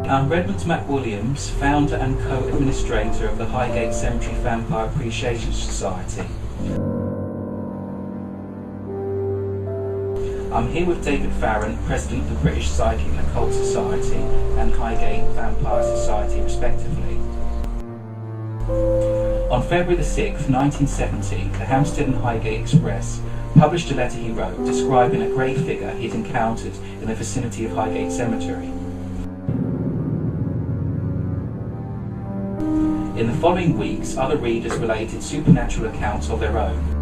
Redmond McWilliams, founder and co-administrator of the Highgate Cemetery Vampire Appreciation Society. I'm here with David Farrant, President of the British Psychic and Occult Society and Highgate Vampire Society respectively. On February the 6th, 1970, the Hampstead and Highgate Express published a letter he wrote describing a grey figure he'd encountered in the vicinity of Highgate Cemetery. In the following weeks, other readers related supernatural accounts of their own.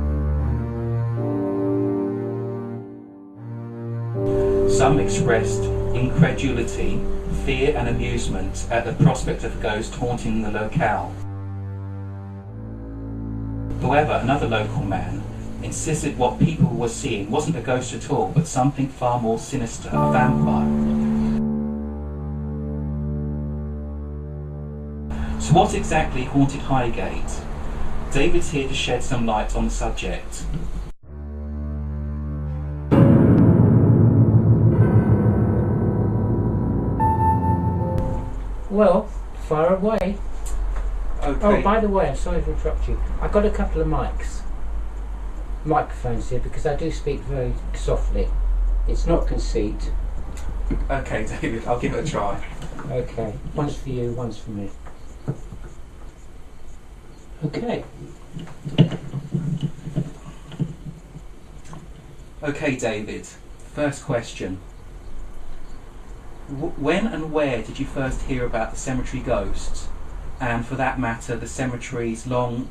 Some expressed incredulity, fear and amusement at the prospect of a ghost haunting the locale. However, another local man insisted what people were seeing wasn't a ghost at all, but something far more sinister, a vampire. So what exactly haunted Highgate? David's here to shed some light on the subject. Well, fire away. Okay. Oh, by the way, I'm sorry to interrupt you. I've got a couple of microphones here because I do speak very softly. It's not conceit. Okay, David, I'll give it a try. Okay, one's for you, one's for me. Okay. Okay, David. First question. When and where did you first hear about the cemetery ghosts, and for that matter, the cemetery's long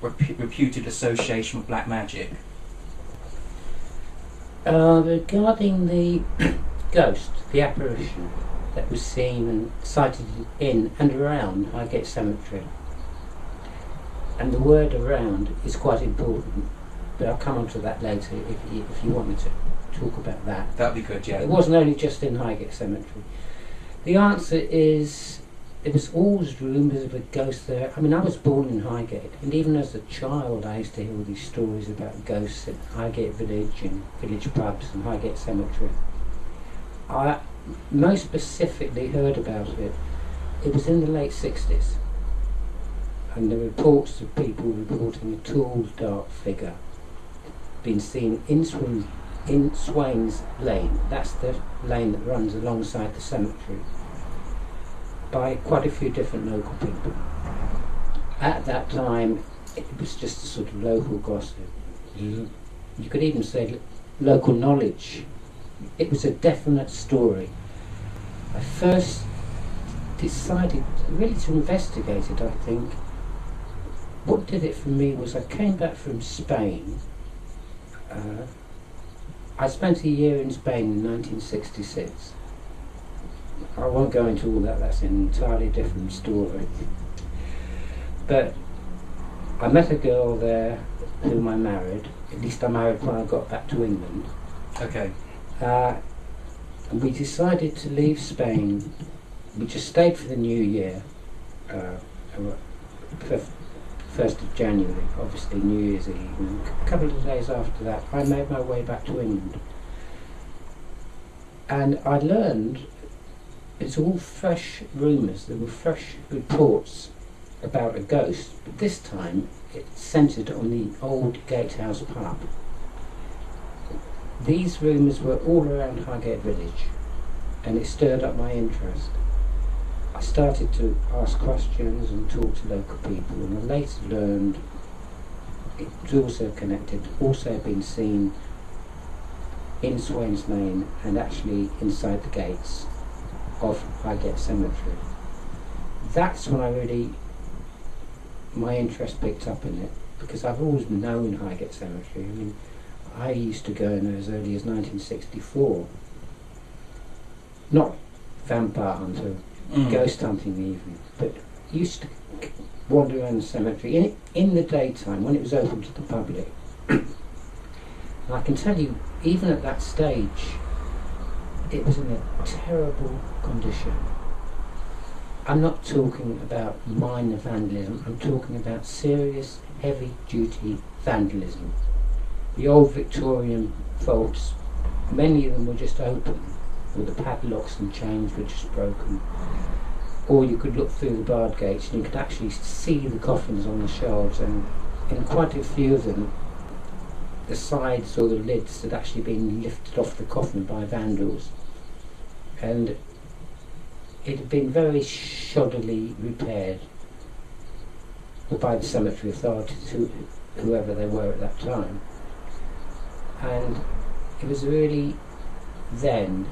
reputed association with black magic? Regarding the ghost, the apparition that was seen and sighted in and around Highgate Cemetery, and the word around is quite important, but I'll come on to that later if you want me to talk about that. That'd be good, yeah. It wasn't only just in Highgate Cemetery. The answer is, there was always rumours of a ghost there. I mean, I was born in Highgate, and even as a child I used to hear all these stories about ghosts at Highgate Village and village pubs and Highgate Cemetery. I most specifically heard about it. It was in the late 60s. And the reports of people reporting a tall, dark figure being seen in Swains Lane. That's the lane that runs alongside the cemetery, by quite a few different local people. At that time, it was just a sort of local gossip. You could even say local knowledge. It was a definite story. I first decided really to investigate it, I think. What did it for me was I came back from Spain. I spent a year in Spain in 1966. I won't go into all that, that's an entirely different story. But I met a girl there whom I married. At least I married when I got back to England. Okay. And we decided to leave Spain. We just stayed for the new year. 1st of January, obviously New Year's Eve, and a couple of days after that I made my way back to England. And I learned it's all fresh rumours, there were fresh reports about a ghost, but this time it centred on the old Gatehouse pub. These rumours were all around Highgate Village, and it stirred up my interest. I started to ask questions and talk to local people, and I later learned it was also connected, also been seen in Swains Lane and actually inside the gates of Highgate Cemetery. That's when my interest picked up in it, because I've always known Highgate Cemetery. I mean, I used to go in as early as 1964. Not vampire hunter, ghost hunting even, but used to wander around the cemetery in the daytime when it was open to the public. And I can tell you, even at that stage, it was in a terrible condition. I'm not talking about minor vandalism, I'm talking about serious, heavy-duty vandalism. The old Victorian vaults, many of them were just open, or the padlocks and chains were just broken. Or you could look through the barred gates and you could actually see the coffins on the shelves, and in quite a few of them the sides or the lids had actually been lifted off the coffin by vandals, and it had been very shoddily repaired by the cemetery authorities, whoever they were at that time. And it was really then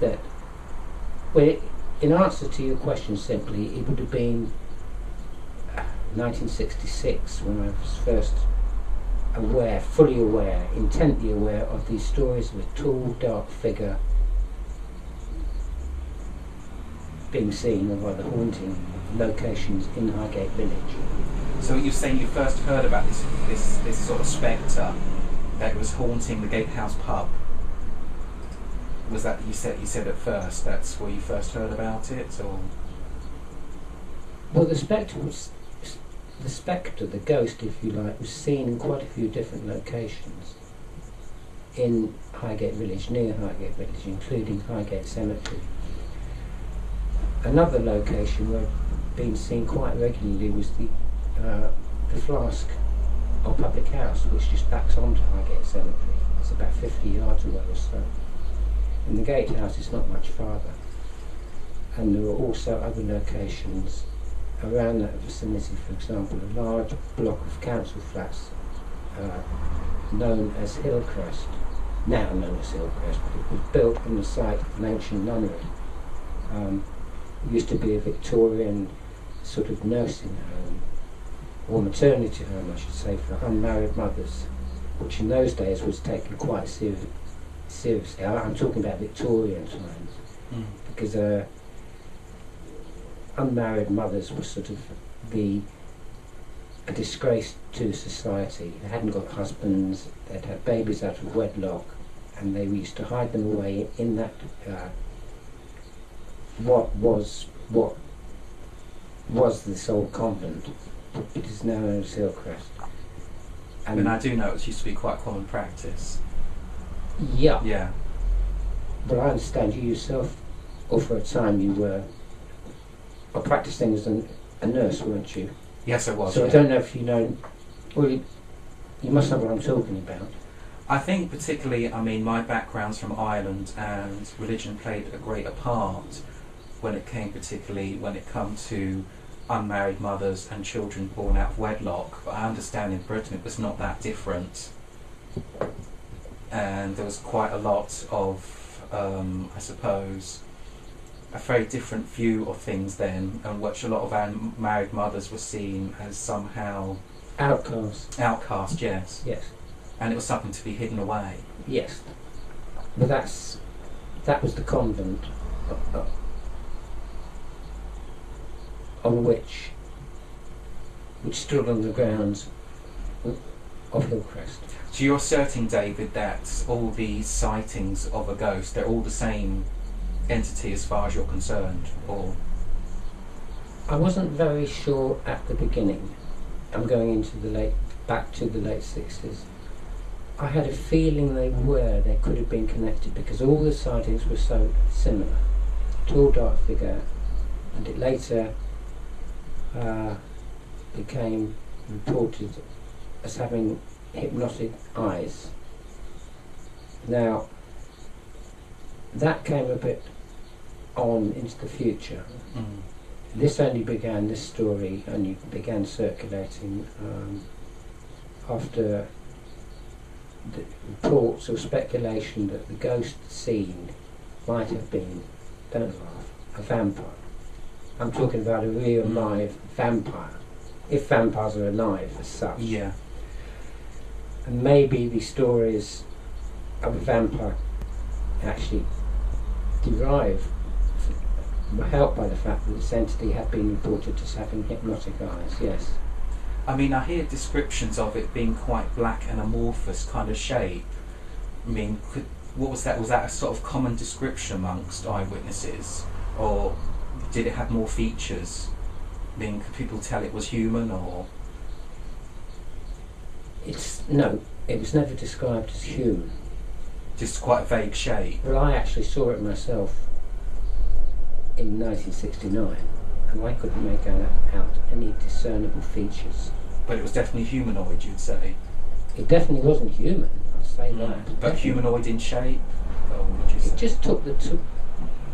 that, well, in answer to your question simply, it would have been 1966 when I was first fully aware, intently aware of these stories of a tall, dark figure being seen, or rather haunting locations in Highgate village. So you're saying you first heard about this sort of spectre that was haunting the Gatehouse pub? Was that you said at first? That's where you first heard about it, or? Well, the spectre, the ghost, if you like, was seen in quite a few different locations in Highgate village, near Highgate village, including Highgate Cemetery. Another location where it had been seen quite regularly was the Flask or public house, which just backs onto Highgate Cemetery. It's about 50 yards away or so. And the Gatehouse is not much farther. And there were also other locations around that vicinity. For example, a large block of council flats known as Hillcrest, now known as Hillcrest, but it was built on the site of an ancient nunnery. It used to be a Victorian sort of nursing home, or maternity home I should say, for unmarried mothers, which in those days was taken quite seriously. I'm talking about Victorian times, because unmarried mothers were sort of a disgrace to society. They hadn't got husbands, they'd had babies out of wedlock, and they used to hide them away in that what was this old convent. It is now known as Hillcrest. And I do know it used to be quite common practice. Yeah. Yeah. But I understand you yourself, or for a time you were practicing as a nurse, weren't you? Yes, I was. So yeah. I don't know if you know. Well, you must know what I'm talking about. I think particularly, my background's from Ireland, and religion played a greater part when it come to unmarried mothers and children born out of wedlock. But I understand in Britain it was not that different, and there was quite a lot of, I suppose, a very different view of things then, and which a lot of unmarried mothers were seen as somehow outcast, yes. Yes. And it was something to be hidden away. Yes. But that was the convent on which stood on the grounds of Hillcrest. So you're asserting, David, that all these sightings of a ghost, they're all the same entity as far as you're concerned, or? I wasn't very sure at the beginning. I'm going into back to the late 60s. I had a feeling they could have been connected, because all the sightings were so similar. Tall, dark figure, and it later became reported as having hypnotic eyes. Now, that came a bit on into the future. This story only began circulating after the reports or speculation that the ghost seen might have been, don't laugh, a vampire. I'm talking about a real live vampire, if vampires are alive as such. Yeah. And maybe the stories of a vampire actually were helped by the fact that this entity had been reported as having hypnotic eyes, yes. I hear descriptions of it being quite black and amorphous kind of shape. What was that? Was that a sort of common description amongst eyewitnesses? Or did it have more features? Could people tell it was human, or? No, it was never described as human. Just quite a vague shape. Well, I actually saw it myself in 1969, and I couldn't make out any discernible features. But it was definitely humanoid, you'd say. It definitely wasn't human, I'd say that. But Definitely. humanoid in shape? Or would you say? It just took the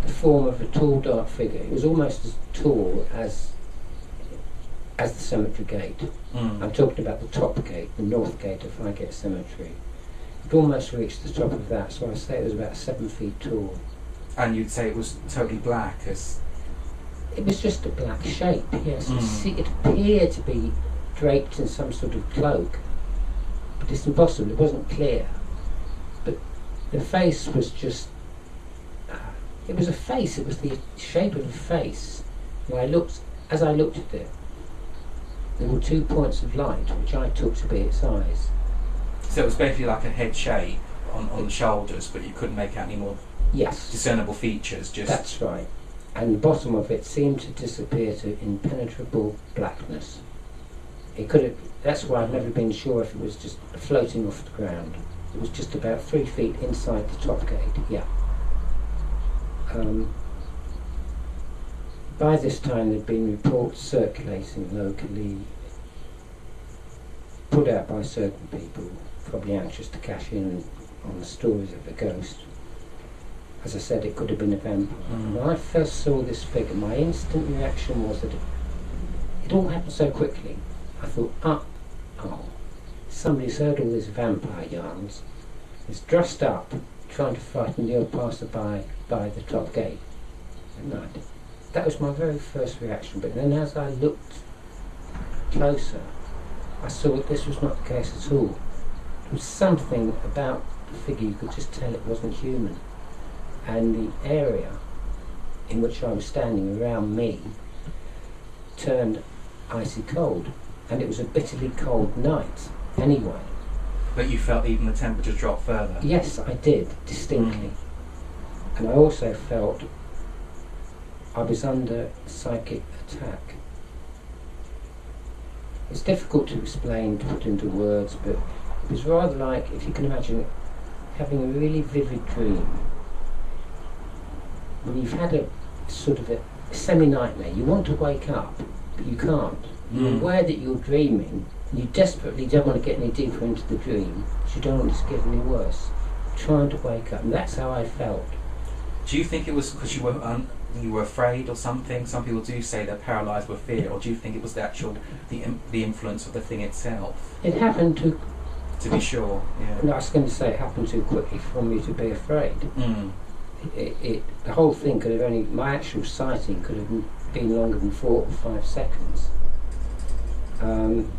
form of a tall, dark figure. It was almost as tall as the cemetery gate. I'm talking about the top gate, the north gate of Highgate Cemetery. It almost reached the top of that, so I'd say it was about 7 feet tall. And you'd say it was totally black as... It was just a black shape, yes. It appeared to be draped in some sort of cloak, but it's impossible, it wasn't clear. But the face was just... it was a face, it was the shape of a face. And as I looked at it, there were 2 points of light, which I took to be its eyes. So it was basically like a head shape on the shoulders, but you couldn't make out any more Yes. discernible features. Just That's right. And the bottom of it seemed to disappear to impenetrable blackness. It could have. That's why I've never been sure if it was just floating off the ground. It was just about 3 feet inside the top gate. Yeah. By this time, there'd been reports circulating locally, put out by certain people, probably anxious to cash in on the stories of the ghost. As I said, it could have been a vampire. When I first saw this figure, my instant reaction was that it all happened so quickly. I thought, oh, somebody's heard all these vampire yarns, is dressed up, trying to frighten the old passer-by by the top gate at night. That was my very first reaction, but then as I looked closer, I saw that this was not the case at all. There was something about the figure, you could just tell it wasn't human. And the area in which I was standing around me turned icy cold, and it was a bitterly cold night anyway. But you felt even the temperature drop further? Yes, I did, distinctly. And I also felt I was under psychic attack. It's difficult to explain, to put into words, but it was rather like, if you can imagine, having a really vivid dream. When you've had a sort of a semi-nightmare, you want to wake up, but you can't. You're aware that you're dreaming, and you desperately don't want to get any deeper into the dream, because you don't want it to get any worse. Trying to wake up, and that's how I felt. Do you think it was because you were afraid or something? Some people do say they're paralysed with fear, or do you think it was the influence of the thing itself? It happened to... To be sure, yeah. No, I was going to say it happened too quickly for me to be afraid. The whole thing could have only... My actual sighting could have been longer than 4 or 5 seconds. And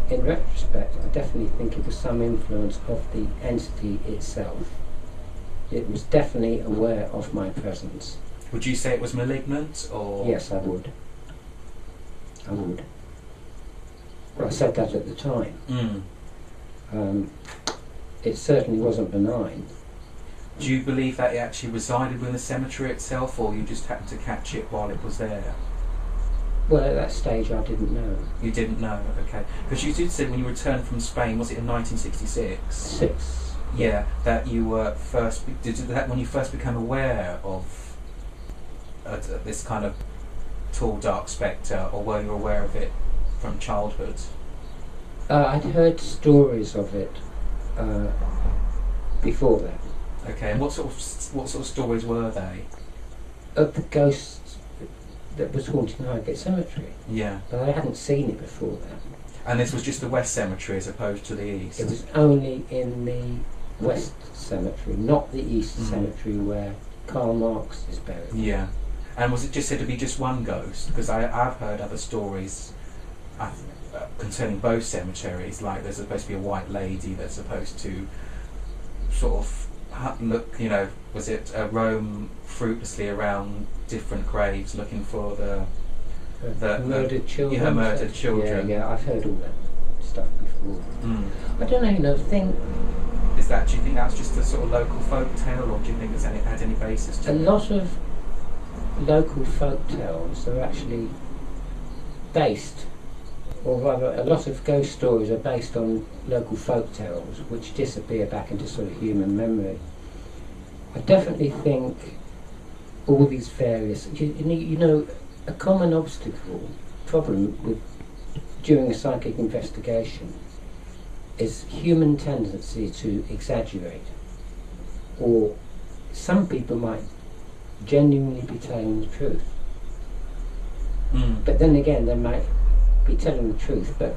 in retrospect, I definitely think it was some influence of the entity itself. It was definitely aware of my presence. Would you say it was malignant, or...? Yes, I would. I would. Well, I said that at the time. It certainly wasn't benign. Do you believe that it actually resided within the cemetery itself, or you just happened to catch it while it was there? Well, at that stage I didn't know. You didn't know, okay. Because you did say when you returned from Spain, was it in 1966? 6. Yeah, that you were first... Did that when you first became aware of this kind of tall, dark spectre, or were you aware of it from childhood? I'd heard stories of it before that. Okay, and what sort of stories were they? Of the ghosts that was haunting Highgate Cemetery. Yeah. But I hadn't seen it before that. And this was just the West Cemetery as opposed to the East? It was only in the West Cemetery, not the East Cemetery where Karl Marx is buried. Yeah. And was it just said to be just one ghost? Because I've heard other stories concerning both cemeteries, like there's supposed to be a white lady that's supposed to sort of look, was it roam fruitlessly around different graves looking for the murdered children. Yeah, murdered children. Yeah, I've heard all that stuff before. I don't know, thing... Do you think that's just a sort of local folk tale, or do you think it had any basis to it? A lot of local folk tales are actually based or rather a lot of ghost stories are based on local folk tales which disappear back into sort of human memory. I definitely think all these various, you know, a common obstacle, problem with during a psychic investigation is human tendency to exaggerate, or some people might genuinely be telling the truth. But then again, they might be telling the truth, but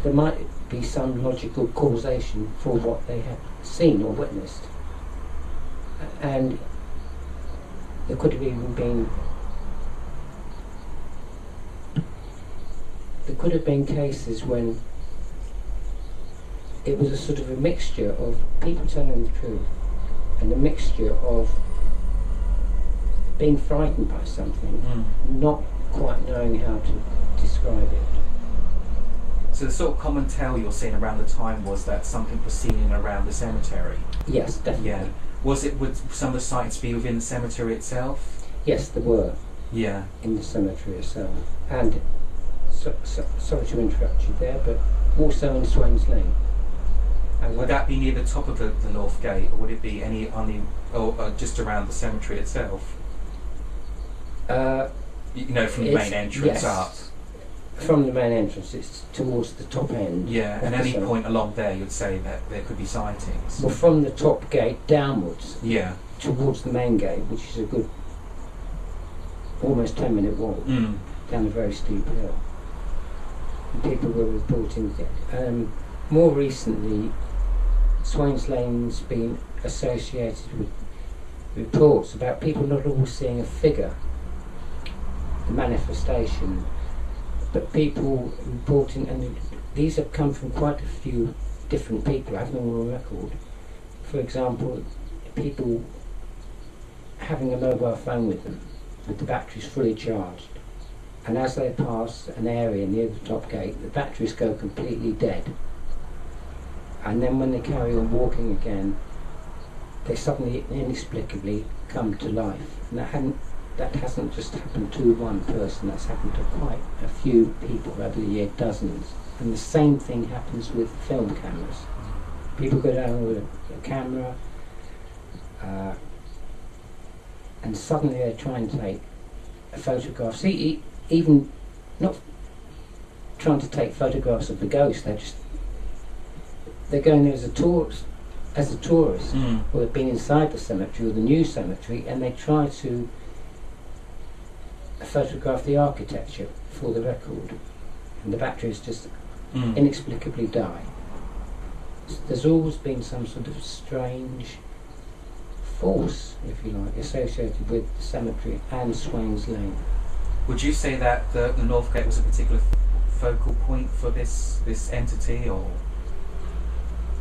there might be some logical causation for what they have seen or witnessed. And there could have even been, there could have been cases when it was a sort of a mixture of people telling the truth and a mixture of being frightened by something, not quite knowing how to describe it. So the sort of common tale you're seeing around the time was that something was seen in around the cemetery? Yes, definitely. Yeah. Would some of the sites be within the cemetery itself? Yes, there were. Yeah. In the cemetery itself. And, sorry to interrupt you there, but also in Swains Lane. And would that be near the top of the North Gate, or would it be any on the, or just around the cemetery itself? You know, from the main entrance up. From the main entrance, it's towards the top end. Yeah, and any point along there, you'd say that there could be sightings. Well, from the top gate downwards. Yeah. Towards the main gate, which is a good, almost 10-minute walk down a very steep hill. And people were reporting that. More recently, Swains Lane's been associated with reports about people not always seeing a figure, a manifestation, but people reporting, and these have come from quite a few different people, I have them on record. For example, people having a mobile phone with them, with the batteries fully charged, and as they pass an area near the top gate, the batteries go completely dead. And then when they carry on walking again, they suddenly, inexplicably, come to life. And that hasn't just happened to one person, that's happened to quite a few people over the year, dozens. And the same thing happens with film cameras. People go down with a camera, and suddenly they try and take a photograph. See, even not trying to take photographs of the ghost, they're going there as a tourist, or they've been inside the cemetery or the new cemetery, and they try to photograph the architecture for the record, and the batteries just inexplicably die. So there's always been some sort of strange force, if you like, associated with the cemetery and Swains Lane. Would you say that the North Gate was a particular focal point for this entity, or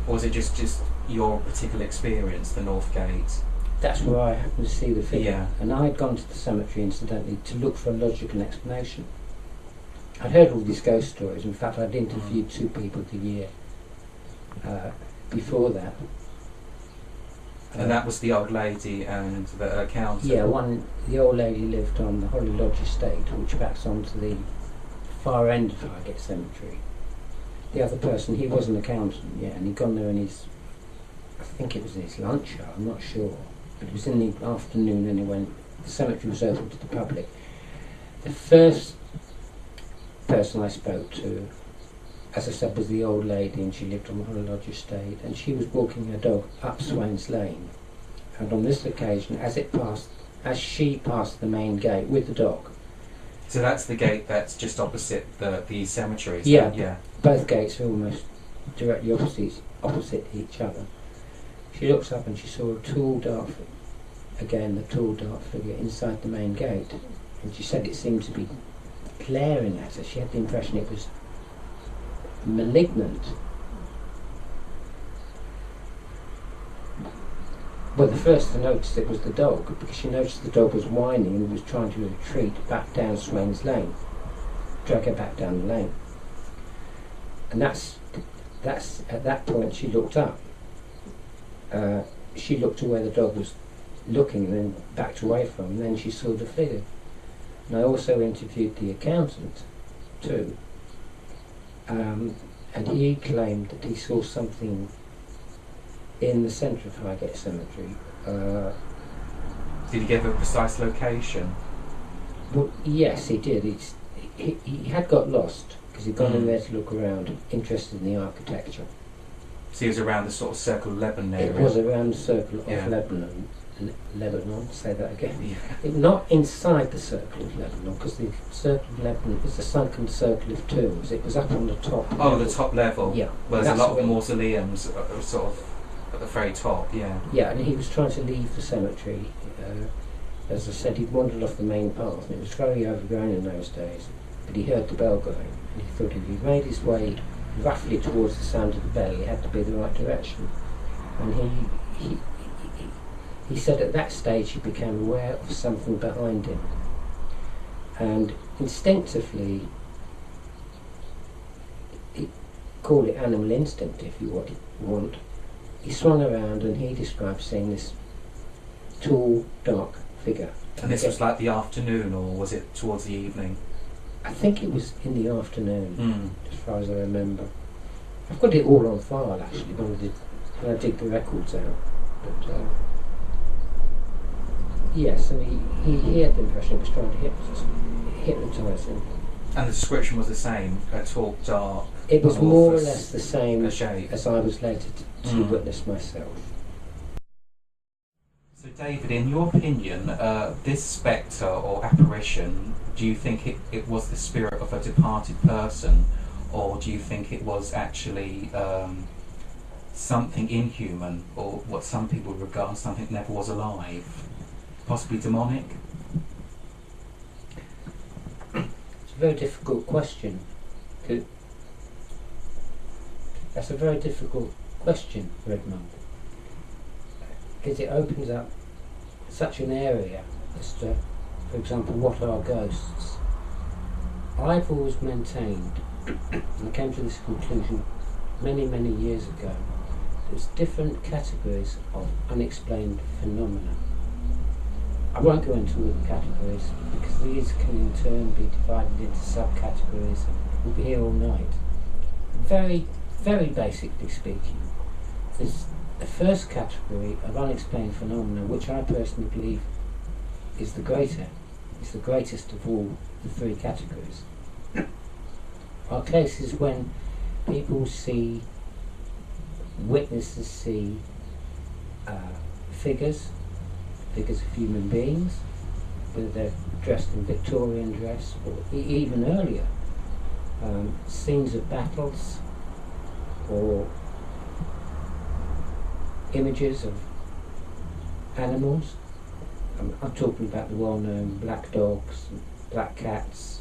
was it just your particular experience, the North Gate? That's where I happened to see the figure. Yeah. And I had gone to the cemetery, incidentally, to look for a logical explanation. I'd heard all these ghost stories. In fact, I'd interviewed 2 people the year before that. And that was the old lady and the accountant? Yeah, the old lady lived on the Holly Lodge estate, which backs onto the far end of Highgate Cemetery. The other person, he was an accountant, yeah, and he'd gone there in his, I think it was in his lunch hour, I'm not sure. But it was in the afternoon anyway, when the cemetery was open to the public. The first person I spoke to, as I said, was the old lady, and she lived on the Holly Lodge estate, and she was walking her dog up Swains Lane. And on this occasion, as she passed the main gate with the dog. So that's the gate that's just opposite the cemetery? Yeah, yeah. Both gates are almost directly opposite each other. She looks up and she saw the tall dark figure inside the main gate, and she said it seemed to be glaring at her. She had the impression it was malignant. Well, the first to notice it was the dog, because she noticed the dog was whining and was trying to retreat back down Swains Lane, drag her back down the lane. And that's at that point she looked up. She looked to where the dog was looking, and then backed away from, and then she saw the figure. And I also interviewed the accountant too, And he claimed that he saw something in the centre of Highgate Cemetery. Did he give a precise location? Well, yes, he did. He had got lost because he'd gone in there to look around, interested in the architecture. So he was around the sort of Circle of Lebanon area? It was around the Circle of Lebanon. Lebanon, say that again. Not inside the Circle of Lebanon, because the Circle of Lebanon is the sunken circle of tombs. It was up on the top level. The top level? Yeah. Well, there's a lot of mausoleums sort of at the very top, yeah. Yeah, and he was trying to leave the cemetery. As I said, he'd wandered off the main path, and it was very overgrown in those days. But he heard the bell going, and he thought if he made his way roughly towards the sound of the bell, he had to be the right direction. And he said at that stage he became aware of something behind him. And instinctively, call it animal instinct if you want, he swung around and he described seeing this tall, dark figure. And this was like the afternoon, or was it towards the evening? I think it was in the afternoon, as far as I remember. I've got it all on file actually when I dig the records out. But yes, and he had the impression it was trying to hypnotise him. And the description was the same, a tall, dark, it was more or less the same shape as I was later to witness myself. So David, in your opinion, this spectre or apparition, do you think it was the spirit of a departed person, or do you think it was actually something inhuman, or what some people regard something that never was alive? Possibly demonic? It's a very difficult question. That's a very difficult question, Redmond, because it opens up such an area as to, for example, what are ghosts? I've always maintained, and I came to this conclusion many, many years ago, there's different categories of unexplained phenomena. I won't go into all the categories because these can in turn be divided into subcategories, and we'll be here all night. Very, very basically speaking, there's the first category of unexplained phenomena, which I personally believe is the greatest of all the three categories, are cases when people see, witnesses see figures of human beings, whether they're dressed in Victorian dress or even earlier, scenes of battles or images of animals. I'm talking about the well-known black dogs, black cats,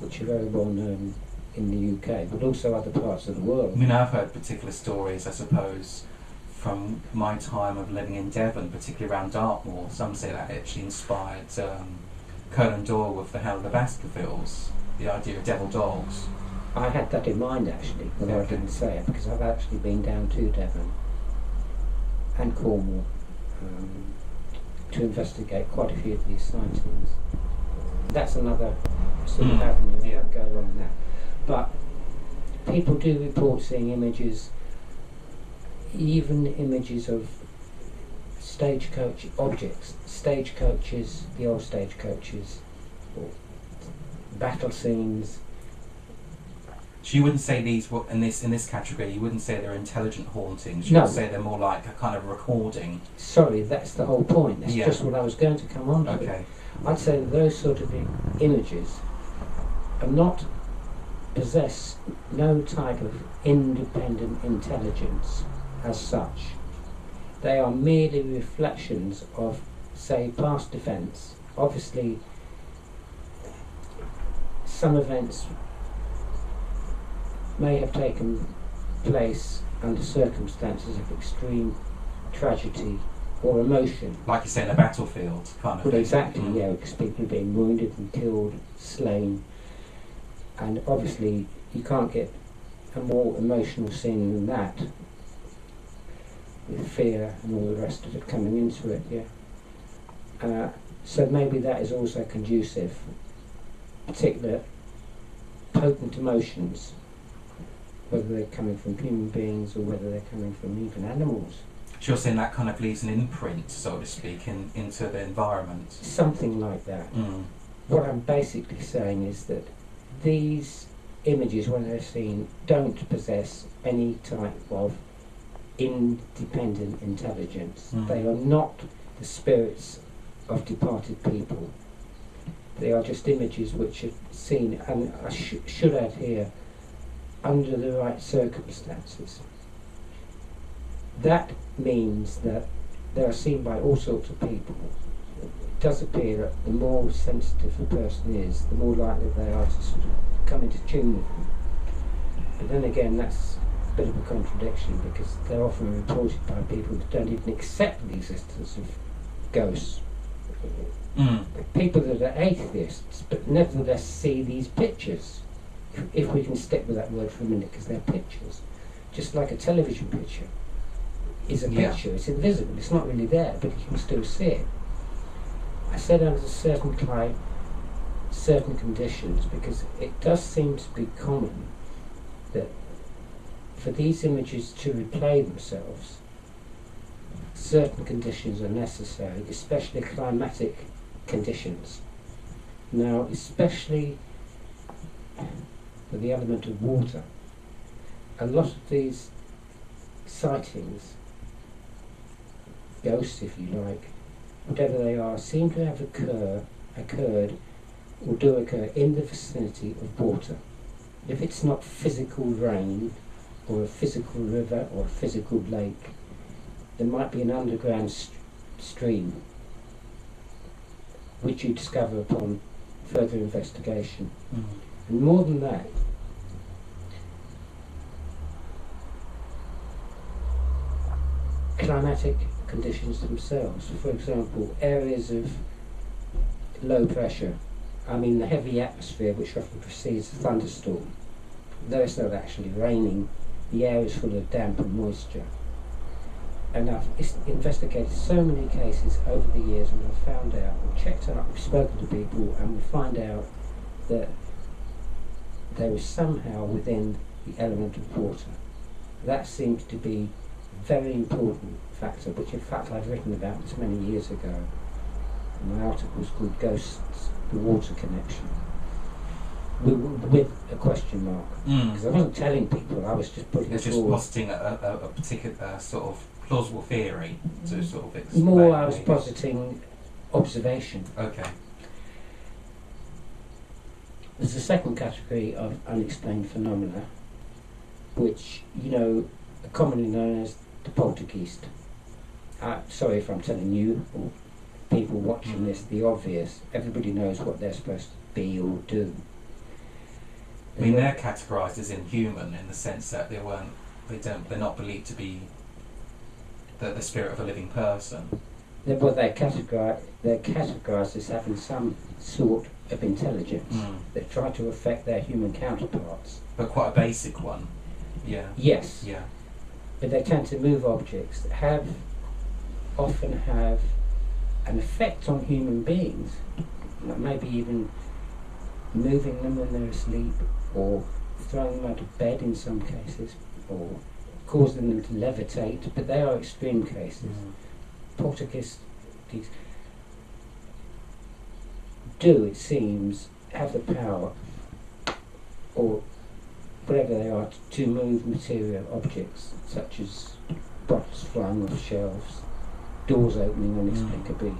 which are very well known in the UK, but also other parts of the world. I mean, I've heard particular stories, I suppose, from my time of living in Devon, particularly around Dartmoor. Some say that actually inspired Conan Doyle with The Hound of the Baskervilles, the idea of devil dogs. I had that in mind actually, although I didn't say it, because I've actually been down to Devon and Cornwall to investigate quite a few of these sightings. That's another sort of avenue, I won't go on that. But people do report seeing images, even images of stagecoach objects, stagecoaches, the old stagecoaches, or battle scenes. So you wouldn't say these were in this category. You wouldn't say they're intelligent hauntings. You No. would say they're more like a kind of recording. Sorry, that's the whole point. That's just what I was going to come on to. Okay. I'd say that those sort of images are not possess no type of independent intelligence as such. They are merely reflections of, say, past events. Obviously, some events may have taken place under circumstances of extreme tragedy or emotion. Like you say, in a battlefield, kind of. Well, thing. exactly, yeah, because people are being wounded and killed, slain, and obviously you can't get a more emotional scene than that, with fear and all the rest of it coming into it, so maybe that is also conducive, potent emotions, whether they're coming from human beings or whether they're coming from even animals. So you're saying that kind of leaves an imprint, so to speak, into the environment? Something like that. Mm. What I'm basically saying is that these images, when they're seen, don't possess any type of independent intelligence. Mm. They are not the spirits of departed people. They are just images which are seen, and I should add here, under the right circumstances. That means that they are seen by all sorts of people. It does appear that the more sensitive a person is, the more likely they are to sort of come into tune with them. But then again, that's a bit of a contradiction, because they're often reported by people who don't even accept the existence of ghosts. Mm. People that are atheists, but nevertheless see these pictures. If we can stick with that word for a minute, because they're pictures. Just like a television picture is a Yeah. picture, it's invisible, it's not really there, but you can still see it. I said under certain conditions, because it does seem to be common that for these images to replay themselves, certain conditions are necessary, especially climatic conditions. Now, especially for the element of water, a lot of these sightings, ghosts if you like, whatever they are, seem to have occurred or do occur in the vicinity of water. If it's not physical rain or a physical river or a physical lake, there might be an underground stream, which you discover upon further investigation. Mm. And more than that, climatic conditions themselves. For example, areas of low pressure, I mean the heavy atmosphere which often precedes a thunderstorm. Though it's not actually raining, the air is full of damp and moisture. And I've investigated so many cases over the years, and I've found out, we've checked out, we've spoken to people, and we find out that there is somehow within the element of water. That seems to be a very important factor, which in fact I've written about this many years ago. My article was called Ghosts, the Water Connection, with a question mark. Because I wasn't telling people, I was just putting It's it just forward. positing a particular sort of plausible theory to sort of explain. More I was maybe. positing observation. Okay. There's a second category of unexplained phenomena, which, you know, are commonly known as the poltergeist. Sorry if I'm telling you, or people watching this, the obvious. Everybody knows what they're supposed to be or do. I mean, they're categorised as inhuman in the sense that they're not believed to be the spirit of a living person. They're categorised as having some sort of intelligence that try to affect their human counterparts. But quite a basic one. Yeah. Yes. Yeah. But they tend to move objects that often have an effect on human beings, maybe even moving them when they're asleep, or throwing them out of bed in some cases, or causing them to levitate, but they are extreme cases. Poltergeists do, it seems, have the power, or whatever they are, to move material objects, such as bottles flying off shelves, doors opening inexplicably,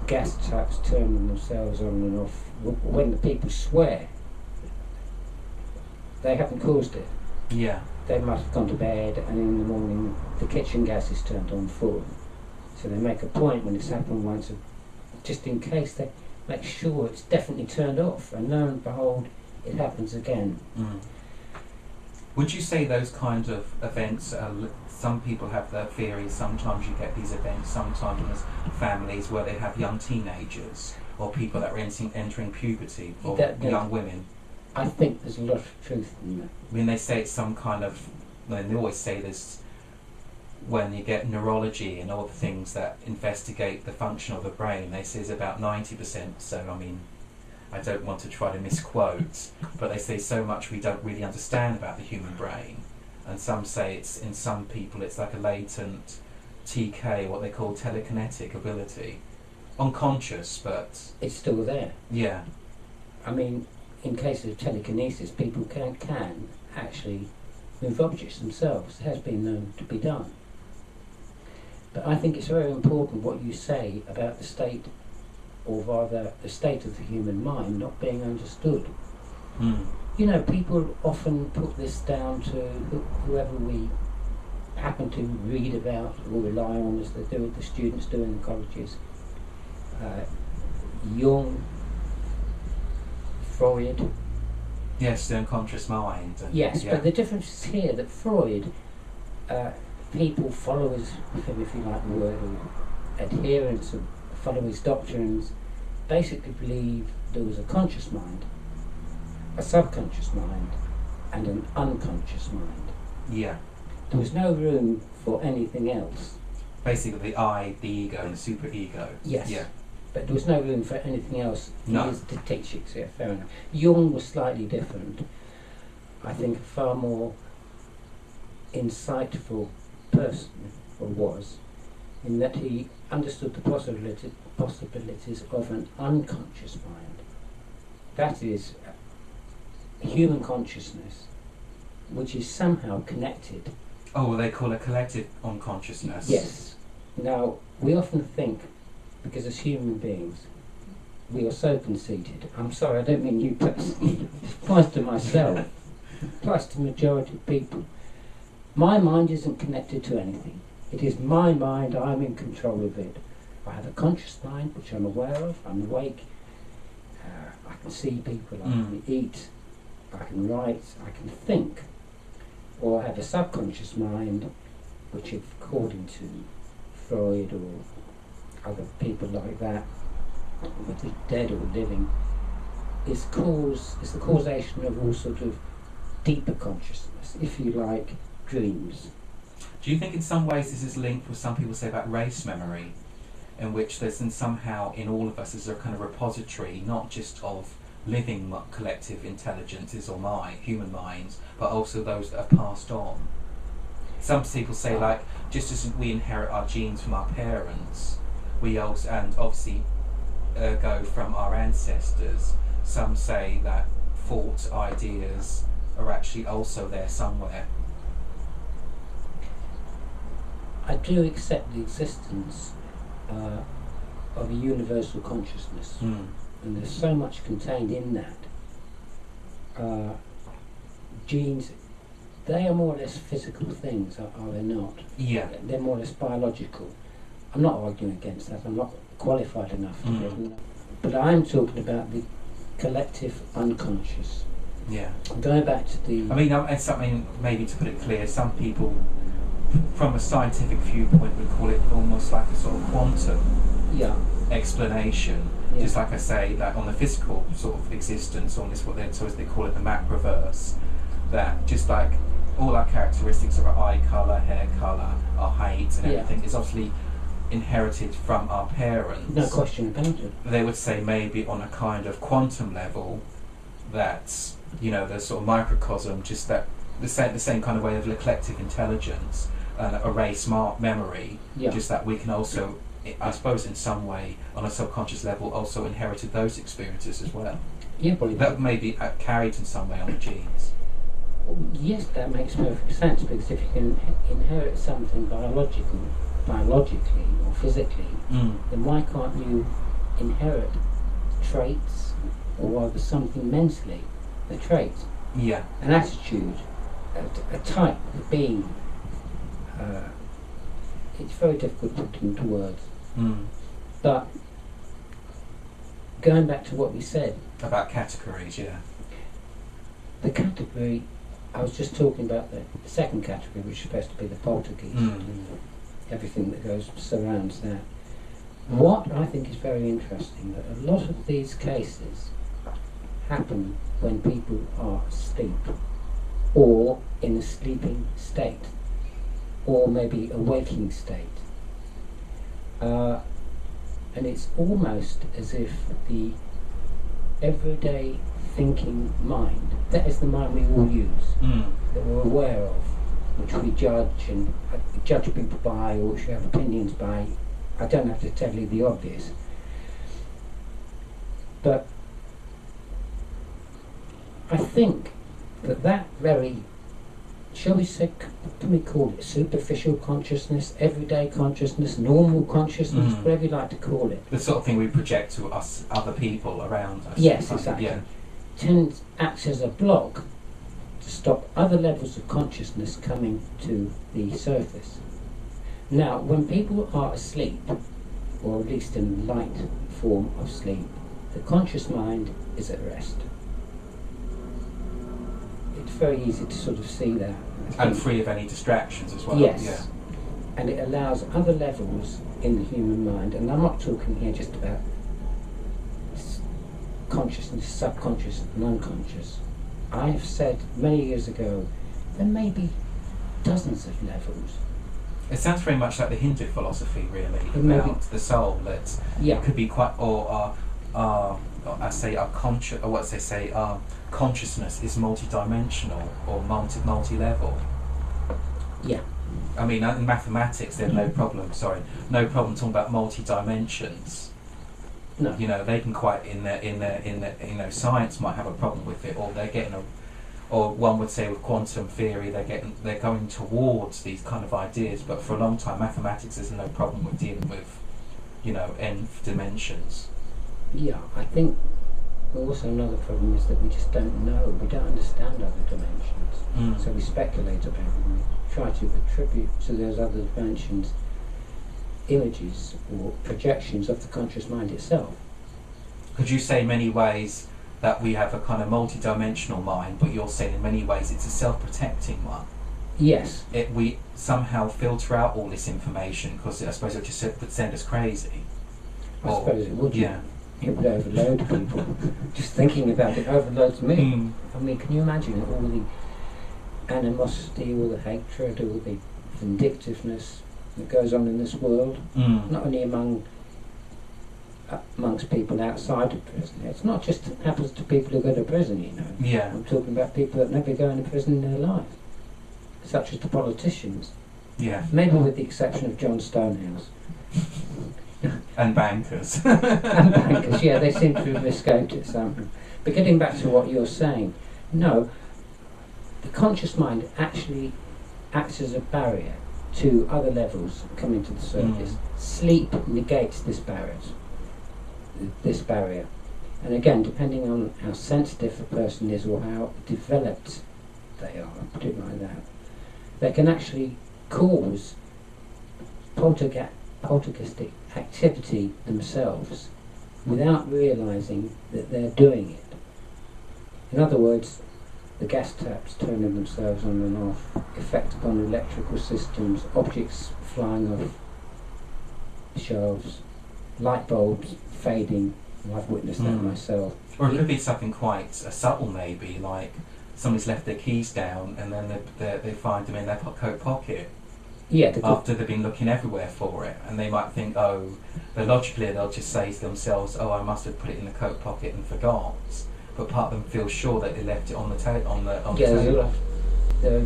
gas taps turning themselves on and off. When the people swear, they haven't caused it. Yeah. They might have gone to bed, and in the morning the kitchen gas is turned on full. So they make a point when it's happened once, just in case, they make sure it's definitely turned off, and lo and behold, it happens again. Would you say those kind of events, some people have their theories, sometimes you get these events, sometimes families where they have young teenagers, or people that are entering puberty, or young women? I think there's a lot of truth in that. I mean, they say it's some kind of, they always say this, when you get neurology and all the things that investigate the function of the brain, they say it's about 90%, so I mean, I don't want to try to misquote, but they say so much we don't really understand about the human brain. And some say it's, in some people, it's like a latent TK, what they call telekinetic ability. Unconscious, but... It's still there. Yeah. I mean, in cases of telekinesis, people can actually move objects themselves. It has been known to be done. But I think it's very important what you say about the state, or rather the state of the human mind not being understood. Mm. You know, people often put this down to whoever we happen to read about or rely on, as they do, the students do in the colleges. Jung, Freud. Yes, the unconscious mind. Yes, but the difference is here that Freud, people, followers, if you like the word, or adherents, or follow his doctrines, basically believe there was a conscious mind, a subconscious mind, and an unconscious mind. Yeah. There was no room for anything else. Basically, the I, the ego, and the superego. Yes. Yeah. But there was no room for anything else. No. To teach it, yeah, fair enough. Jung was slightly different. I think a far more insightful person, or was, in that he understood the possibilities of an unconscious mind. That is, human consciousness, which is somehow connected. Oh, well, they call it collective unconsciousness. Yes. Now, we often think, because as human beings, we are so conceited. I'm sorry, I don't mean you personally. It applies to myself. It applies to the majority of people. My mind isn't connected to anything. It is my mind, I'm in control of it. I have a conscious mind, which I'm aware of, I'm awake, I can see people, I can eat, I can write, I can think. Or I have a subconscious mind, which, according to Freud or other people like that, whether dead or living, is the causation of all sort of deeper consciousness, if you like, dreams. Do you think in some ways this is linked with some people say about race memory, in which there's somehow in all of us is a kind of repository, not just of living collective intelligences or human minds, but also those that have passed on? Some people say, like, just as we inherit our genes from our parents, we also, and obviously go from our ancestors. Some say that thought ideas are actually also there somewhere. I do accept the existence of a universal consciousness, and there's so much contained in that. Genes, they are more or less physical things, are they not? Yeah. They're more or less biological. I'm not arguing against that, I'm not qualified enough to get, but I'm talking about the collective unconscious. Yeah. Going back to the... I mean, it's something, maybe to put it clear, some people, from a scientific viewpoint, would call it almost like a sort of quantum explanation. Yeah. Just like I say, that on the physical sort of existence, on this, what they, so as they call it, the macroverse, that just like all our characteristics of our eye colour, hair colour, our height and everything is obviously inherited from our parents. No question about it. They would say maybe on a kind of quantum level that, you know, the sort of microcosm, just that the same kind of way of the collective intelligence and erase memory, just that we can also, I suppose in some way, on a subconscious level, also inherited those experiences as well. Yeah, probably. That may be carried in some way on the genes. Yes, that makes perfect sense, because if you can inherit something biologically or physically, then why can't you inherit traits, or rather something mentally, a trait, an attitude, a type of being? It's very difficult to put into words. But going back to what we said about categories, the category, I was just talking about the second category, which is supposed to be the poltergeist, and everything that surrounds that. What I think is very interesting, that a lot of these cases happen when people are asleep, or in a sleeping state, or maybe a waking state. And it's almost as if the everyday thinking mind. That is the mind we all use, that we're aware of, which we judge and judge people by, or which we have opinions by. I don't have to tell you the obvious. But I think that very, shall we say, can we call it superficial consciousness, everyday consciousness, normal consciousness, whatever you like to call it. The sort of thing we project to us, other people around us. Yes, exactly. Yeah. Acts as a block to stop other levels of consciousness coming to the surface. Now, when people are asleep, or at least in light form of sleep, the conscious mind is at rest. It's very easy to sort of see that. And free of any distractions as well. Yes. Yeah. And it allows other levels in the human mind, and I'm not talking here just about consciousness, subconscious and unconscious. I have said many years ago, there may be dozens of levels. It sounds very much like the Hindu philosophy, really, about the soul. That it could be quite, or I say our conscious, or what they say, our consciousness is multi-dimensional or multi-level. Yeah. I mean, in mathematics, there's no problem talking about multi-dimensions. No. You know, they can quite in their science might have a problem with it, or they're getting or one would say with quantum theory, they're going towards these kind of ideas. But for a long time, mathematics there's no problem with dealing with, nth dimensions. Yeah, I think also another problem is that we just don't know. We don't understand other dimensions, so we speculate about them. We try to attribute to those other dimensions images or projections of the conscious mind itself. Could you say in many ways that we have a kind of multi-dimensional mind, but you're saying in many ways it's a self-protecting one? Yes. We somehow filter out all this information because I suppose it just would send us crazy. I suppose it would. Yeah. It would overload people. Just thinking about it overloads me. I mean, can you imagine all the animosity, all the hatred, all the vindictiveness that goes on in this world? Not only amongst people outside of prison. It's not just happens to people who go to prison, Yeah. I'm talking about people that never go into prison in their life, such as the politicians. Yeah. Maybe with the exception of John Stonehouse. And bankers. And bankers, yeah, they seem to have escaped it somehow. But getting back to what you're saying, no, the conscious mind actually acts as a barrier to other levels coming to the surface. Sleep negates this barrier. And again, depending on how sensitive a person is or how developed they are, put it like that, they can actually cause poltergeistic activity themselves without realising that they're doing it. In other words, the gas taps turning themselves on and off, effect upon electrical systems, objects flying off shelves, light bulbs fading. I've witnessed that myself. Or it could be something quite subtle, maybe, like somebody's left their keys down and then they find them in their coat pocket. Yeah, after they've been looking everywhere for it, and they might think, but logically they'll just say to themselves, I must have put it in the coat pocket and forgot. But part of them feels sure that they left it on the table. There are a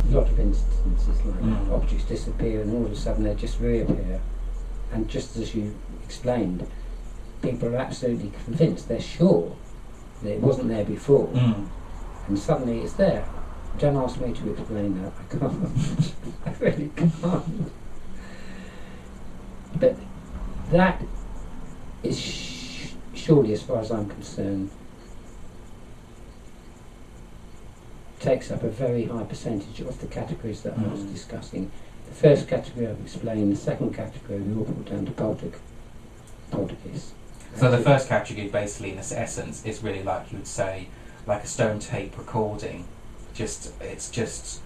lot of instances like that. Objects disappear and all of a sudden they just reappear. And just as you explained, people are absolutely convinced, they're sure that it wasn't there before, and suddenly it's there. Don't ask me to explain that, I can't. I really can't. But that is surely, as far as I'm concerned, takes up a very high percentage of the categories that I was discussing. The first category I've explained, the second category we all put down to poltergeist. So the first category, basically, in its essence, is really like you would say, like a stone tape recording. It's just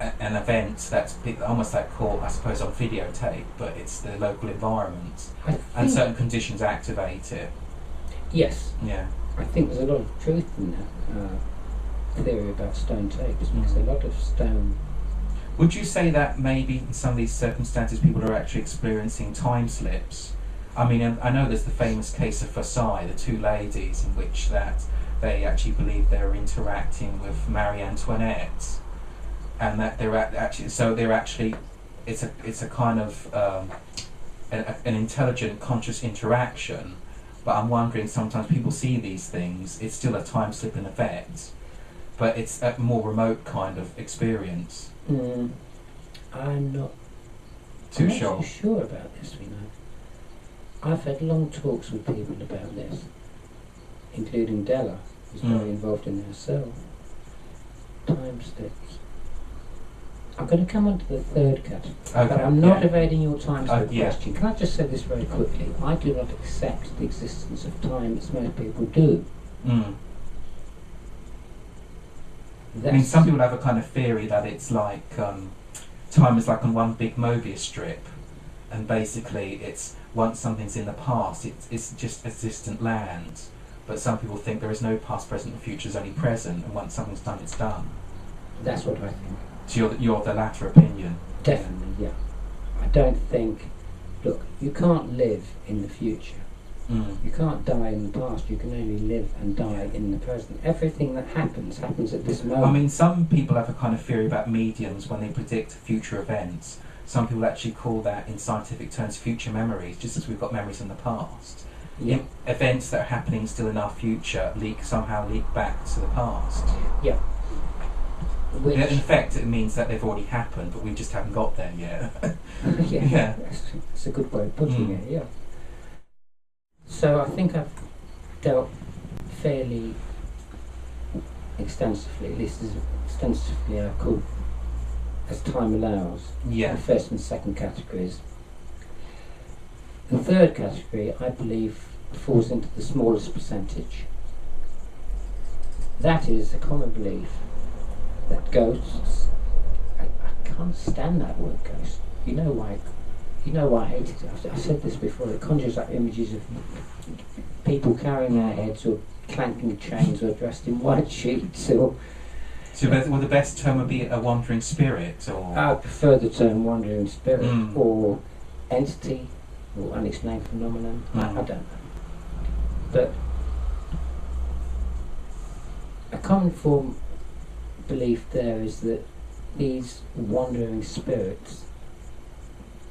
an event that's almost like caught, I suppose, on videotape, but it's the local environment and certain conditions activate it. Yes. Yeah. I think there's a lot of truth in that theory about stone tapes, because a lot of stone. Would you say that maybe in some of these circumstances people are actually experiencing time slips, I mean, I know there's the famous case of Versailles, the two ladies, in which that they actually believe they're interacting with Marie Antoinette, and that they're actually it's a kind of an intelligent, conscious interaction. But I'm wondering, sometimes people see these things, it's still a time slipping effect, but it's a more remote kind of experience. I'm not too sure about this, you know. I've had long talks with people about this, including Della, who's very involved in it herself. Time slips. I'm going to come on to the third category, but I'm not evading your time slip question. Can I just say this very quickly? I do not accept the existence of time as most people do. I mean, some people have a kind of theory that it's like time is like on one big Mobius strip, and basically it's once something's in the past, it's just a distant land. But some people think there is no past, present, or future, is only present, and once something's done, it's done. That's what I think. So you're the latter opinion? Definitely, yeah. I don't think... Look, you can't live in the future. You can't die in the past. You can only live and die in the present. Everything that happens at this moment. I mean, some people have a kind of theory about mediums when they predict future events. Some people actually call that, in scientific terms, future memories, just as we've got memories in the past. Yeah. Events that are happening still in our future somehow leak back to the past. Yeah. Which, in effect, it means that they've already happened, but we just haven't got there yet. yeah. That's a good way of putting it, yeah. So I think I've dealt fairly extensively, at least as extensively I could, as time allows, the first and second categories. The third category, I believe, falls into the smallest percentage. That is a common belief that ghosts... I can't stand that word ghost. You know why I hate it. I've said this before. It conjures up images of people carrying their heads or clanking chains or dressed in white sheets or... So the best term would be a wandering spirit, or... I prefer the term wandering spirit, or entity, or unexplained phenomenon. I don't know. But a common form belief there is that these wandering spirits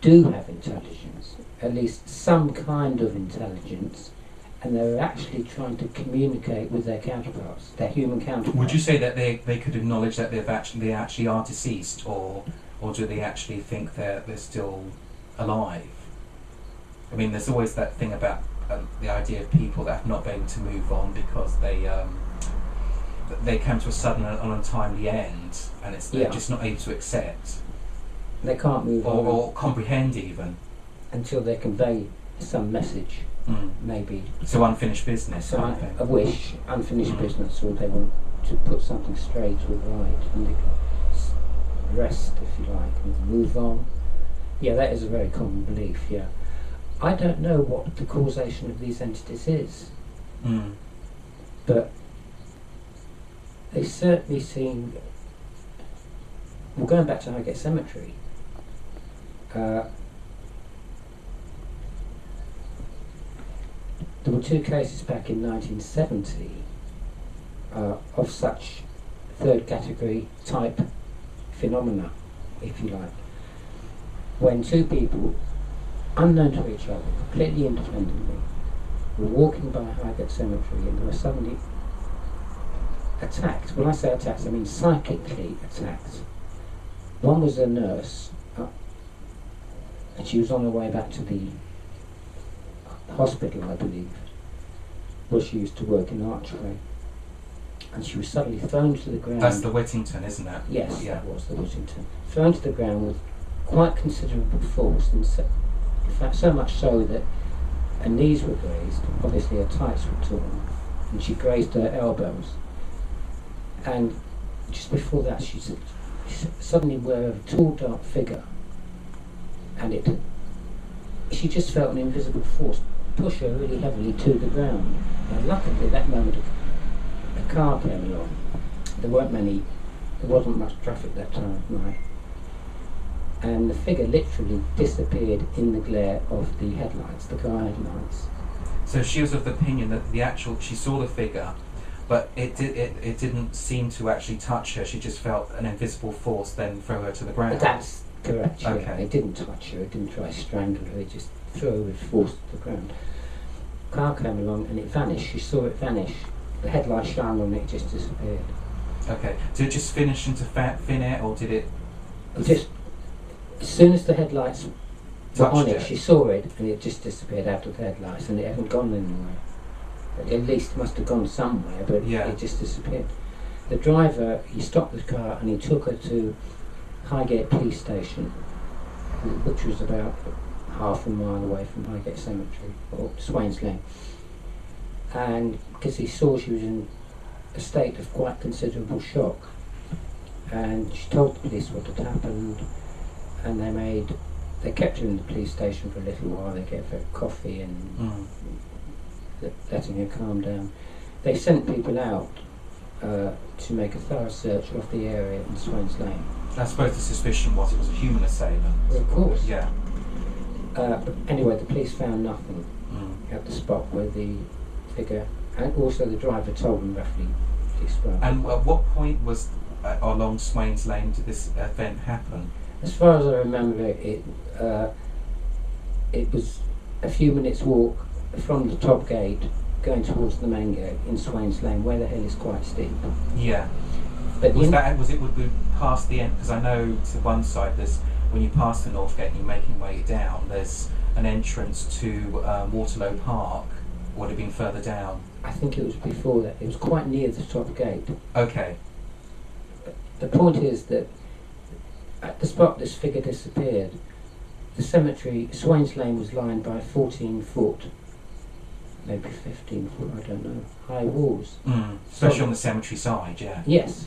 do have intelligence, at least some kind of intelligence, and they're actually trying to communicate with their counterparts, their human counterparts. Would you say that they could acknowledge that they actually are deceased, or do they actually think they're still alive? I mean, there's always that thing about the idea of people that have not been able to move on because they come to a sudden and untimely end, and they're just not able to accept. They can't move on. Or comprehend even. Until they convey some message, maybe. So unfinished business. So a wish, unfinished business, or they want to put something straight or right, and they can rest, if you like, and move on. Yeah, that is a very common belief, yeah. I don't know what the causation of these entities is, but they certainly seem... Well, going back to Highgate Cemetery, there were two cases back in 1970 of such third category type phenomena, if you like, when two people, unknown to each other, completely independently, were walking by Highgate Cemetery and they were suddenly attacked. When I say attacked, I mean psychically attacked. One was a nurse, and she was on her way back to the hospital, I believe, where she used to work in Archway, and she was suddenly thrown to the ground. That's the Whittington, isn't it? Yes, that was the Whittington. Thrown to the ground with quite considerable force, and in fact so much so that her knees were grazed, obviously her tights were torn, and she grazed her elbows. And just before that, she suddenly aware of a tall, dark figure, and she just felt an invisible force push her really heavily to the ground. And luckily, at that moment, a car came along. There wasn't much traffic that time of night, and the figure literally disappeared in the glare of the headlights, the car headlights. So she was of the opinion that she saw the figure, but it didn't seem to actually touch her. She just felt an invisible force then throw her to the ground. That's correct. Yeah. Okay. It didn't touch her. It didn't try to strangle her. It just threw her with force to the ground. Car came along and it vanished. She saw it vanish. The headlight shone on it. It just disappeared. Okay. Did it just finish into thin air, or did it? It just, as soon as the headlights were on it, it, she saw it, and it just disappeared out of the headlights, and it hadn't gone anywhere. At least it must have gone somewhere, but yeah. It just disappeared. The driver, he stopped the car and he took her to Highgate police station, which was about half a mile away from Highgate Cemetery, or Swains Lane. And because he saw she was in a state of quite considerable shock, and she told the police what had happened, and they kept her in the police station for a little while. They gave her coffee and letting her calm down. They sent people out to make a thorough search of the area in Swains Lane. I suppose the suspicion was it was a human assailant. Well, of course. Yeah. But anyway, the police found nothing at the spot where the figure, and also the driver told them roughly the spot. And at what point was along Swains Lane did this event happen? As far as I remember, it was a few minutes walk from the top gate going towards the main gate in Swains Lane, where the hill is quite steep. Yeah. But would be past the end? Because I know to one side there's, when you pass the North Gate and you're making your way down, there's an entrance to Waterloo Park. Would have been further down. I think it was before that. It was quite near the top gate. Okay. The point is that at the spot this figure disappeared, the cemetery, Swains Lane, was lined by 14-foot, maybe 15 foot, I don't know, high walls. Especially on the cemetery side, yeah. Yes.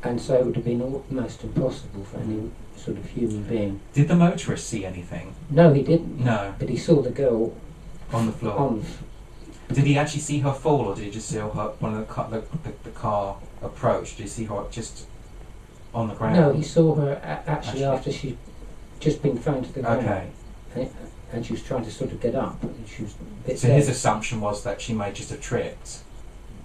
And so it would have been almost impossible for any sort of human being. Did the motorist see anything? No, he didn't. No. But he saw the girl on the floor. Did he actually see her fall, or did he just see her when the car approached? Did he see her just on the ground? No, he saw her actually after she'd just been thrown to the ground. Okay. And she was trying to sort of get up, and she was a bit So dead. his assumption was that she may just have tripped,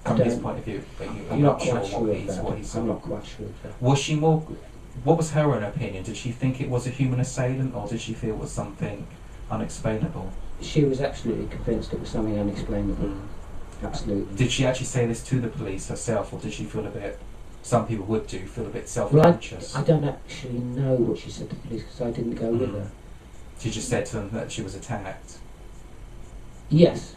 from his point of view. But I'm not quite sure what he saw. I'm not quite sure of that. Was she more? What was her own opinion? Did she think it was a human assailant, or did she feel it was something unexplainable? She was absolutely convinced it was something unexplainable. Absolutely. Did she actually say this to the police herself, or did she feel a bit? Some people would feel a bit self-conscious. Well, I don't actually know what she said to the police because I didn't go with her. She just said to them that she was attacked. Yes.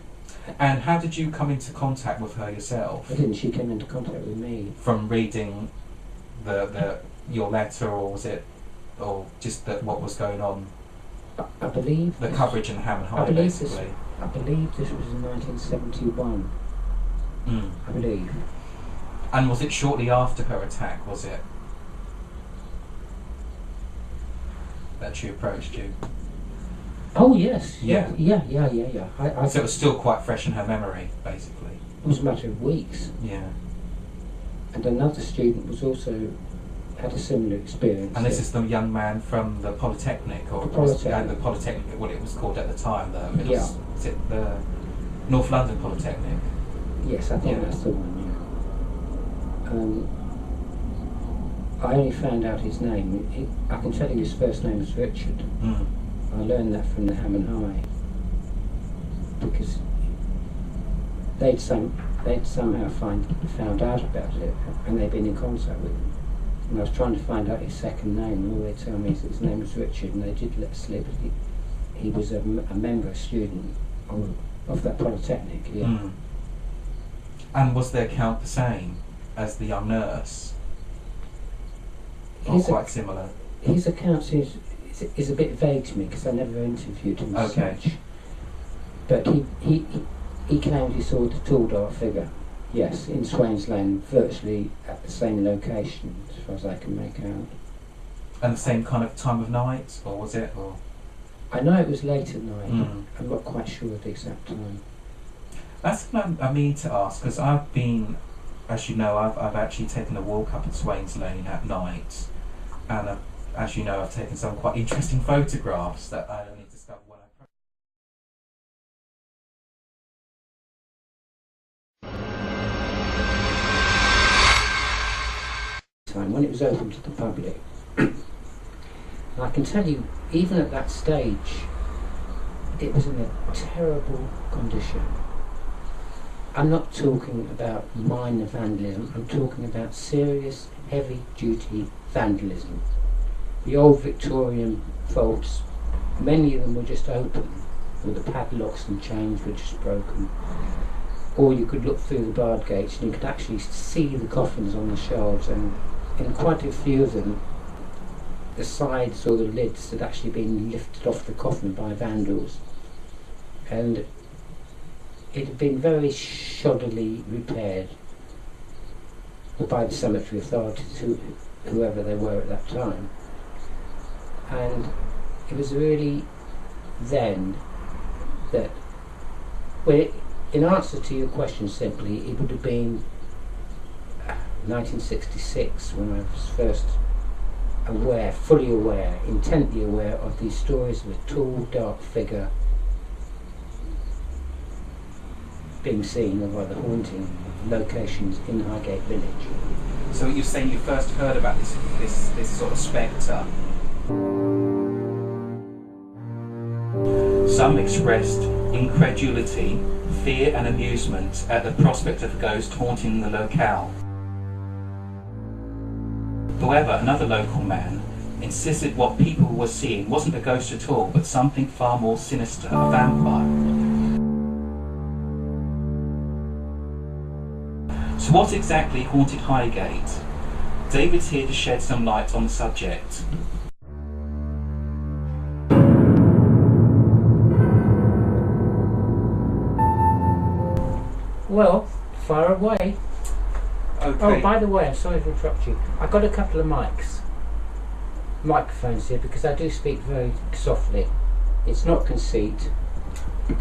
And how did you come into contact with her yourself? I didn't. She came into contact with me from reading your letter, or was it, or just what was going on? I believe the coverage in Ham and High, basically. I believe this was in 1971. I believe. And was it shortly after her attack? Was it that she approached you? Oh yes. Yeah. So it was still quite fresh in her memory, basically. It was a matter of weeks. Yeah. And another student was also had a similar experience. And this is the young man from the Polytechnic, or the Polytechnic, what it was called at the time, is it the North London Polytechnic? Yes, I think that's the one. I only found out his name. I can tell you his first name is Richard. I learned that from the Ham and High because they'd somehow found out about it, and they'd been in contact with him. And I was trying to find out his second name, and all they tell me is that his name was Richard, and they did let slip that he was a member, a student of that Polytechnic. Yeah. And was their account the same as the young nurse? Or quite similar? His account is a bit vague to me because I never interviewed him as such. But he claimed he saw the tall dark figure, yes, in Swains Lane, virtually at the same location, as far as I can make out. And the same kind of time of night, or was it? Or I know it was late at night. I'm not quite sure of the exact time. That's what I mean to ask, because I've been, as you know, I've actually taken a walk up at Swains Lane at night, and as you know, I've taken some quite interesting photographs that I only discovered when when it was open to the public. And I can tell you, even at that stage, it was in a terrible condition. I'm not talking about minor vandalism, I'm talking about serious, heavy-duty vandalism. The old Victorian vaults, many of them were just open, or the padlocks and chains were just broken. Or you could look through the barred gates and you could actually see the coffins on the shelves, and in quite a few of them, the sides or the lids had actually been lifted off the coffin by vandals. And it had been very shoddily repaired by the cemetery authorities, whoever they were at that time. And it was really then that, well, in answer to your question simply, it would have been 1966 when I was first aware, fully aware, intently aware of these stories of a tall, dark figure being seen of other haunting locations in Highgate village. So you're saying you first heard about this sort of spectre? Some expressed incredulity, fear and amusement at the prospect of a ghost haunting the locale. However, another local man insisted what people were seeing wasn't a ghost at all, but something far more sinister, a vampire. So what exactly haunted Highgate? David's here to shed some light on the subject. Well, far away. Okay. Oh, by the way, I'm sorry to interrupt you. I've got a couple of microphones here because I do speak very softly. It's not conceit.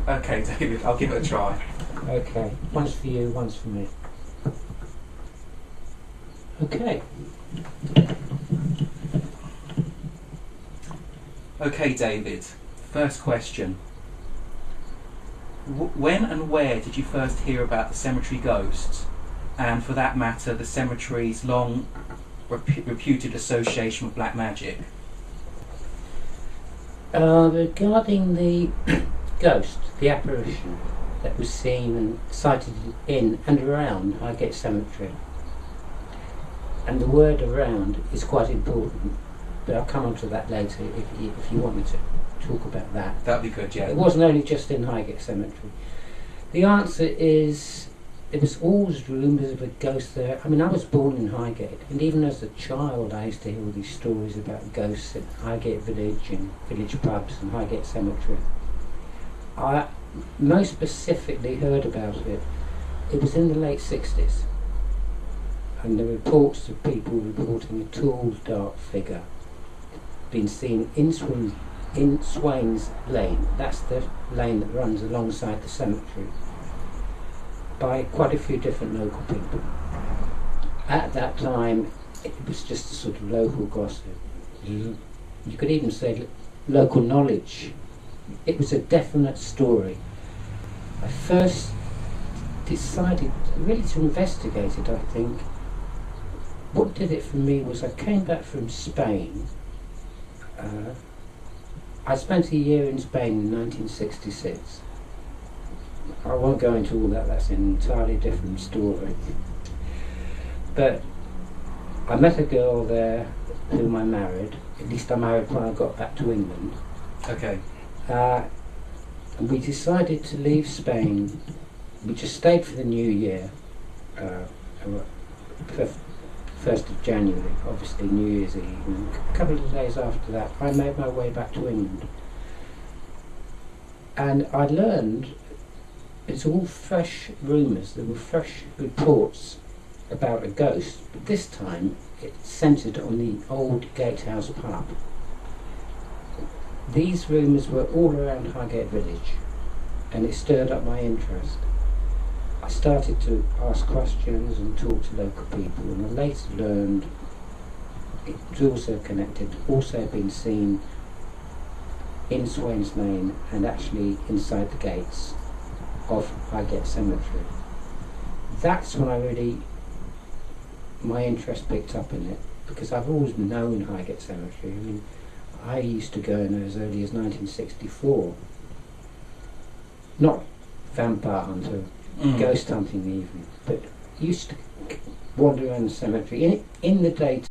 Okay, David, I'll give it a try. Okay, one's for you, one's for me. Okay. Okay, David. First question. When and where did you first hear about the cemetery ghosts, and for that matter the cemetery's long reputed association with black magic? Regarding the ghost, the apparition that was seen and sighted in and around Highgate Cemetery, and the word around is quite important, but I'll come on to that later if you want me to talk about that. That'd be good, yeah. It wasn't only just in Highgate Cemetery. The answer is, it was always rumours of a ghost there. I mean, I was born in Highgate, and even as a child I used to hear all these stories about ghosts in Highgate Village and village pubs and Highgate Cemetery. I most specifically heard about it. It was in the late 60s, and there were reports of people reporting a tall, dark figure being seen in Swains Lane. That's the lane that runs alongside the cemetery, by quite a few different local people. At that time, it was just a sort of local gossip. You could even say local knowledge. It was a definite story. I first decided really to investigate it, I think. What did it for me was I came back from Spain. I spent a year in Spain in 1966. I won't go into all that, that's an entirely different story. But I met a girl there whom I married. At least I married when I got back to England. Okay. And we decided to leave Spain. We just stayed for the new year, 1st of January, obviously New Year's Eve. And a couple of days after that, I made my way back to England. And I learned it's all fresh rumours, there were fresh reports about a ghost, but this time it centred on the old Gatehouse pub. These rumours were all around Highgate Village, and it stirred up my interest. I started to ask questions and talk to local people, and I later learned it's also connected, also been seen in Swains Lane and actually inside the gates of Highgate Cemetery. That's when my interest picked up in it, because I've always known Highgate Cemetery. I mean, I used to go in as early as 1964. Not vampire hunter, ghost hunting even, but used to wander around the cemetery in the daytime.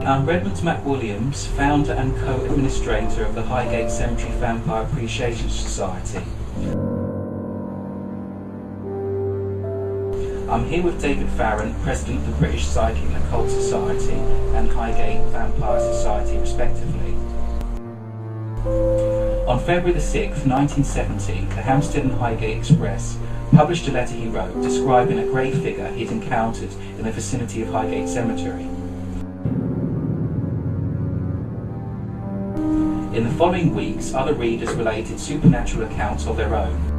I'm Redmond McWilliams, founder and co-administrator of the Highgate Cemetery Vampire Appreciation Society. I'm here with David Farrant, President of the British Psychic and Occult Society and Highgate Vampire Society respectively. On February the 6th, 1970, the Hampstead and Highgate Express published a letter he wrote describing a grey figure he'd encountered in the vicinity of Highgate Cemetery. In the following weeks, other readers related supernatural accounts of their own.